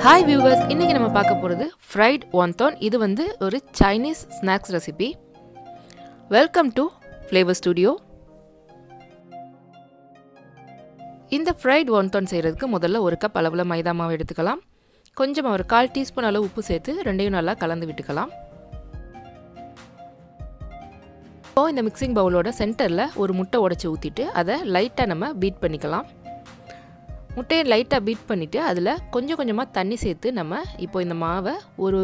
Hi viewers, இன்னைக்கு நம்ம பார்க்க போறது fried wonton. இது வந்து ஒரு Chinese snacks recipe. Welcome to Flavour Studio. இந்த fried wonton செய்யறதுக்கு முதல்ல ஒரு கப் அளவுல மைதா மாவு எடுத்துக்கலாம். கொஞ்சமா ஒரு 1/4 டீஸ்பூன் அளவு உப்பு சேர்த்து ரெண்டையும் நல்லா கலந்து விட்டுக்கலாம். இப்போ இந்த மிக்சிங் பவுலோட சென்டர்ல ஒரு முட்டை உடைச்சு ஊத்திட்டு அதை லைட்டா நம்ம பீட் பண்ணிக்கலாம். முட்டையை லைட்டாக பீட் பண்ணிவிட்டு அதில் கொஞ்சமாக தண்ணி சேர்த்து நம்ம இப்போ இந்த மாவை ஒரு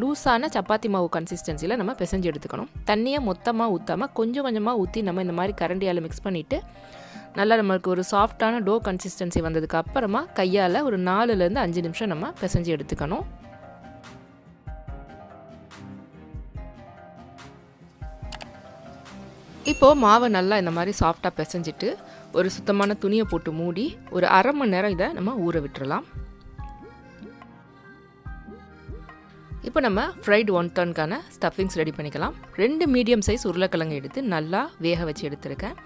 லூஸான சப்பாத்தி மாவு கன்சிஸ்டன்சியில் நம்ம பிசைஞ்சு எடுத்துக்கணும். தண்ணியை மொத்தமாக ஊற்றாமல் கொஞ்சமாக ஊற்றி நம்ம இந்த மாதிரி கரண்டியால் மிக்ஸ் பண்ணிவிட்டு நல்லா நம்மளுக்கு ஒரு சாஃப்டான டோ கன்சிஸ்டன்சி வந்ததுக்கு அப்புறமா கையால் ஒரு 4லேருந்து 5 நிமிஷம் நம்ம பிசைஞ்சு எடுத்துக்கணும். இப்போது மாவை நல்லா இந்த மாதிரி சாஃப்டாக பிசைஞ்சிட்டு ஒரு சுத்தமான துணியை போட்டு மூடி ஒரு அரை மணி நேரம் இதை நம்ம ஊற விட்டுறலாம். இப்போ நம்ம ஃப்ரைட் ஒன்டனுக்கான ஸ்டஃபிங்ஸ் ரெடி பண்ணிக்கலாம். 2 மீடியம் சைஸ் உருளைக்கிழங்கு எடுத்து நல்லா வேக வச்சு எடுத்துருக்கேன்.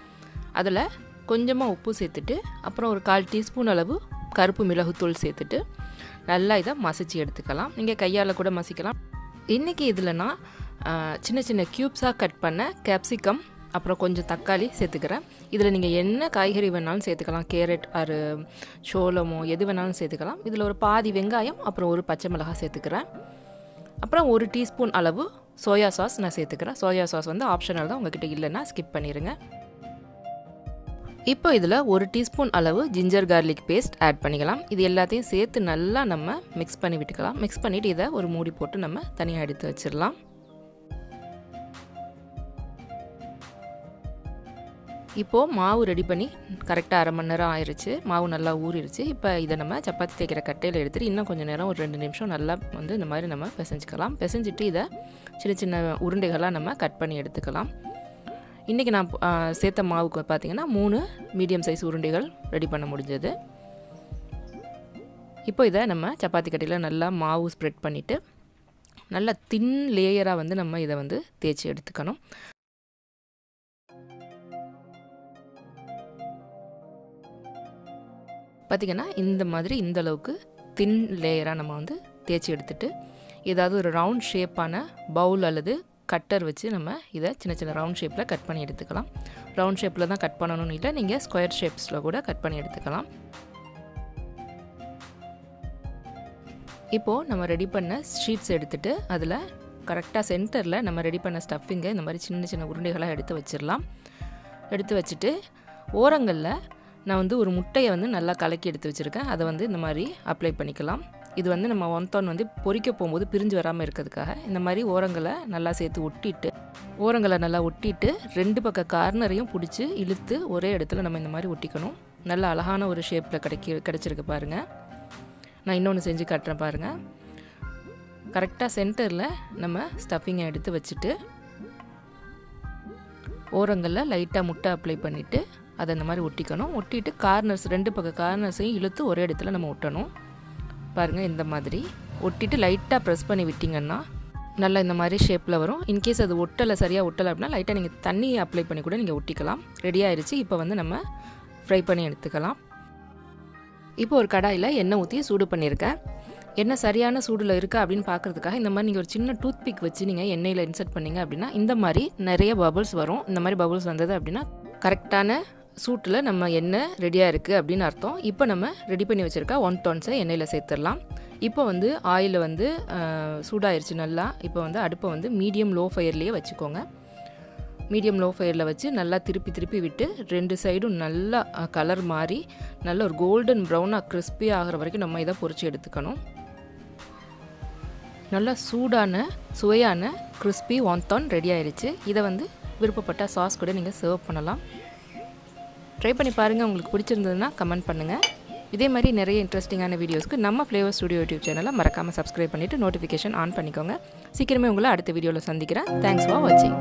அதில் கொஞ்சமாக உப்பு சேர்த்துட்டு அப்புறம் ஒரு 1/4 டீஸ்பூன் அளவு கருப்பு மிளகுத்தூள் சேர்த்துட்டு நல்லா இதை மசிச்சு எடுத்துக்கலாம். நீங்கள் கையால் கூட மசிக்கலாம். இன்றைக்கி இதில் நான் சின்ன க்யூப்ஸாக கட் பண்ண கேப்சிகம் அப்புறம் கொஞ்சம் தக்காளி சேர்த்துக்கிறேன். இதில் நீங்கள் என்ன காய்கறி வேணாலும் சேர்த்துக்கலாம். கேரட் ஆறு சோளமோ எது வேணாலும் சேர்த்துக்கலாம். இதில் ஒரு பாதி வெங்காயம் அப்புறம் ஒரு பச்சை மிளகாய் சேர்த்துக்கிறேன். அப்புறம் 1 டீஸ்பூன் அளவு சோயா சாஸ் நான் சேர்த்துக்கிறேன். சோயா சாஸ் வந்து ஆப்ஷனல் தான், உங்ககிட்ட இல்லைன்னா ஸ்கிப் பண்ணிடுங்க. இப்போ இதில் 1 டீஸ்பூன் அளவு ஜிஞ்சர் கார்லிக் பேஸ்ட் ஆட் பண்ணிக்கலாம். இது எல்லாத்தையும் சேர்த்து நல்லா நம்ம மிக்ஸ் பண்ணி விட்டுக்கலாம். மிக்ஸ் பண்ணிவிட்டு இதை ஒரு மூடி போட்டு நம்ம தனியாக எடுத்து வச்சிடலாம். இப்போது மாவு ரெடி பண்ணி கரெக்டாக அரை மணி நேரம் ஆயிடுச்சு. மாவு நல்லா ஊறிடுச்சு. இப்போ இதை நம்ம சப்பாத்தி தேய்க்கிற கட்டையில் எடுத்துகிட்டு இன்னும் கொஞ்சம் நேரம் ஒரு 2 நிமிஷம் நல்லா வந்து இந்த மாதிரி நம்ம பிசைஞ்சிக்கலாம். பிசைஞ்சிட்டு இதை சின்ன உருண்டைகளாக நம்ம கட் பண்ணி எடுத்துக்கலாம். இன்றைக்கி நான் சேர்த்த மாவுக்கு பார்த்திங்கன்னா 3 மீடியம் சைஸ் உருண்டைகள் ரெடி பண்ண முடிஞ்சது. இப்போ இதை நம்ம சப்பாத்தி கட்டையில் நல்லா மாவு ஸ்ப்ரெட் பண்ணிவிட்டு நல்லா தின் லேயராக வந்து நம்ம இதை வந்து தேய்ச்சி எடுத்துக்கணும். பார்த்திங்கன்னா இந்த மாதிரி இந்த அளவுக்கு தின் லேயராக நம்ம வந்து தேய்ச்சி எடுத்துகிட்டு ஏதாவது ஒரு ரவுண்ட் ஷேப்பான பவுல் அல்லது கட்டர் வச்சு நம்ம இதை சின்ன ரவுண்ட் ஷேப்பில் கட் பண்ணி எடுத்துக்கலாம். ரவுண்ட் ஷேப்பில் தான் கட் பண்ணணும்னு இல்லை, நீங்கள் ஸ்கொயர் ஷேப்ஸில் கூட கட் பண்ணி எடுத்துக்கலாம். இப்போது நம்ம ரெடி பண்ண ஷீட்ஸ் எடுத்துகிட்டு அதில் கரெக்டாக சென்டரில் நம்ம ரெடி பண்ண ஸ்டஃபிங்கை இந்த மாதிரி சின்ன உருண்டைகளாக எடுத்து வச்சிடலாம். எடுத்து வச்சுட்டு ஓரங்களில் நான் வந்து ஒரு முட்டையை வந்து நல்லா கலக்கி எடுத்து வச்சுருக்கேன். அதை வந்து இந்த மாதிரி அப்ளை பண்ணிக்கலாம். இது வந்து நம்ம ஒன்டன் வந்து பொரிக்க போகும்போது பிரிஞ்சு வராமல் இருக்கிறதுக்காக இந்த மாதிரி ஓரங்களை நல்லா சேர்த்து ஒட்டிட்டு 2 பக்க கார்னரையும் பிடிச்சி இழுத்து ஒரே இடத்துல நம்ம இந்த மாதிரி ஒட்டிக்கணும். நல்ல அழகான ஒரு ஷேப்பில் கிடச்சிருக்கு பாருங்கள். நான் இன்னொன்று செஞ்சு காட்டுறேன் பாருங்கள். கரெக்டாக சென்டரில் நம்ம ஸ்டஃபிங்கை எடுத்து வச்சுட்டு ஓரங்களில் லைட்டாக முட்டை அப்ளை பண்ணிவிட்டு அதை இந்த மாதிரி ஒட்டிக்கணும். ஒட்டிட்டு கார்னர்ஸ் 2 பக்க கார்னர்ஸையும் இழுத்து ஒரே இடத்துல நம்ம ஒட்டணும். பாருங்கள், இந்த மாதிரி ஒட்டிட்டு லைட்டாக ப்ரெஸ் பண்ணி விட்டிங்கன்னா நல்லா இந்த மாதிரி ஷேப்பில் வரும். இன்கேஸ் அது சரியாக ஒட்டலை அப்படின்னா லைட்டாக நீங்கள் தண்ணி அப்ளை பண்ணி கூட நீங்கள் ஒட்டிக்கலாம். ரெடி ஆயிடுச்சு. இப்போ வந்து நம்ம ஃப்ரை பண்ணி எடுத்துக்கலாம். இப்போ ஒரு கடாயில் எண்ணெய் ஊற்றி சூடு பண்ணியிருக்கேன். எண்ணெய் சரியான சூடில் இருக்கா அப்படின்னு பார்க்குறதுக்காக இந்த மாதிரி நீங்கள் ஒரு சின்ன டூத் பிக் வச்சு நீங்கள் எண்ணெயில் இன்சர்ட் பண்ணிங்க அப்படின்னா இந்த மாதிரி நிறைய பபுள்ஸ் வரும். இந்த மாதிரி பபுள்ஸ் வந்தது அப்படின்னா கரெக்டான சூட்டில் நம்ம எண்ணெய் ரெடியாக இருக்குது அப்படின்னு அர்த்தம். இப்போ நம்ம ரெடி பண்ணி வச்சுருக்கா ஒன்டன்ஸை எண்ணெயில் சேர்த்துடலாம். இப்போ வந்து ஆயில் வந்து சூடாயிருச்சு நல்லா. இப்போ வந்து அடுப்பை வந்து மீடியம் லோ ஃபயர்லேயே வச்சுக்கோங்க. மீடியம் லோ ஃபயரில் வச்சு நல்லா திருப்பி விட்டு 2 சைடும் நல்லா கலர் மாறி நல்ல ஒரு கோல்டன் ப்ரௌனாக கிறிஸ்பி ஆகிற வரைக்கும் நம்ம இதை பொரிச்சு எடுத்துக்கணும். நல்லா சூடான சுவையான கிறிஸ்பி ஒன்டன் ரெடி ஆயிடுச்சு. இதை வந்து விருப்பப்பட்ட சாஸ் கூட நீங்கள் சர்வ் பண்ணலாம். ட்ரை பண்ணி பாருங்கள். உங்களுக்கு பிடிச்சிருந்ததுன்னா கமெண்ட் பண்ணுங்கள். இதே மாதிரி நிறைய இன்ட்ரெஸ்டிங்கான வீடியோஸ்க்கு நம்ம ஃப்ளேவர் ஸ்டுடியோ யூடியூப் சேனலை மறக்காமல் சப்ஸ்கிரைப் பண்ணிவிட்டு நோட்டிஃபிகேஷன் ஆன் பண்ணிக்கோங்க. சீக்கிரமே உங்களை அடுத்த வீடியோவில் சந்திக்கிறேன். தேங்க்ஸ் ஃபார் வாட்சிங்.